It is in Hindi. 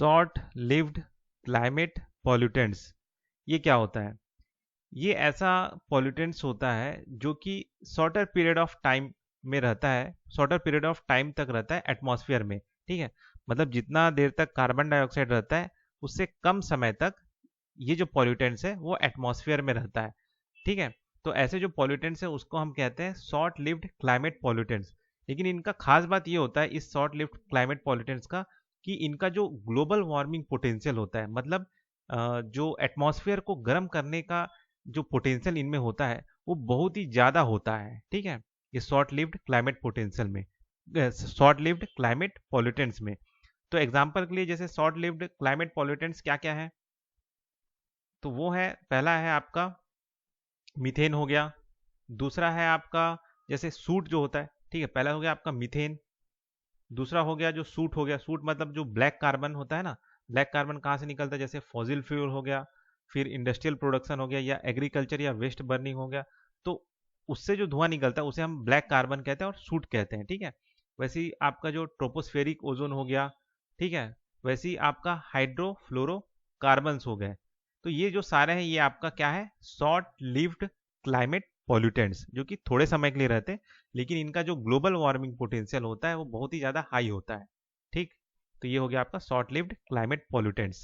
शॉर्ट लिव्ड क्लाइमेट पॉल्यूटेंट्स, ये क्या होता है? ये ऐसा पॉल्यूटेंट्स होता है जो कि शॉर्टर पीरियड ऑफ टाइम में रहता है, शॉर्टर पीरियड ऑफ टाइम तक रहता है एटमॉस्फेयर में। ठीक है, मतलब जितना देर तक कार्बन डाइऑक्साइड रहता है उससे कम समय तक ये जो पॉल्यूटेंट्स है वो एटमॉस्फेयर में रहता है। ठीक है, तो ऐसे जो पॉल्यूटेंट्स है उसको हम कहते हैं शॉर्ट लिव्ड क्लाइमेट पॉल्यूटेंट्स। लेकिन इनका खास बात ये होता है इस शॉर्ट लिव्ड क्लाइमेट पॉल्यूटेंट्स का कि इनका जो ग्लोबल वार्मिंग पोटेंशियल होता है, मतलब जो एटमॉस्फेयर को गर्म करने का जो पोटेंशियल इनमें होता है वो बहुत ही ज़्यादा होता है। ठीक है, ये शॉर्ट लिव्ड क्लाइमेट पोटेंशियल में, शॉर्ट लिव्ड क्लाइमेट पॉल्यूटेंट्स में। तो एग्जांपल के लिए जैसे शॉर्ट लिव्ड क्लाइमेट पॉल्यूटेंट्स क्या क्या है, तो वो है, पहला है आपका मीथेन हो गया। दूसरा है आपका जैसे सूट जो होता है, ठीक है, पहला हो गया आपका मीथेन। दूसरा हो गया जो सूट हो गया, सूट मतलब जो ब्लैक कार्बन होता है ना, ब्लैक कार्बन कहाँ से निकलता है, जैसे फॉसिल फ्यूल हो गया, फिर इंडस्ट्रियल प्रोडक्शन हो गया, या एग्रीकल्चर या वेस्ट बर्निंग हो गया। तो उससे जो धुआं निकलता है उसे हम ब्लैक कार्बन कहते हैं और सूट कहते हैं। ठीक है, वैसे ही आपका जो ट्रोपोस्फेरिक ओजोन हो गया, ठीक है, वैसे ही आपका हाइड्रोफ्लोरोकार्बन्स हो गए। तो ये जो सारे हैं ये आपका क्या है, शॉर्ट लिव्ड क्लाइमेट पॉल्यूटेंट्स, जो कि थोड़े समय के लिए रहते हैं लेकिन इनका जो ग्लोबल वार्मिंग पोटेंशियल होता है वो बहुत ही ज़्यादा हाई होता है। ठीक, तो ये हो गया आपका शॉर्ट लिव्ड क्लाइमेट पॉल्यूटेंट्स।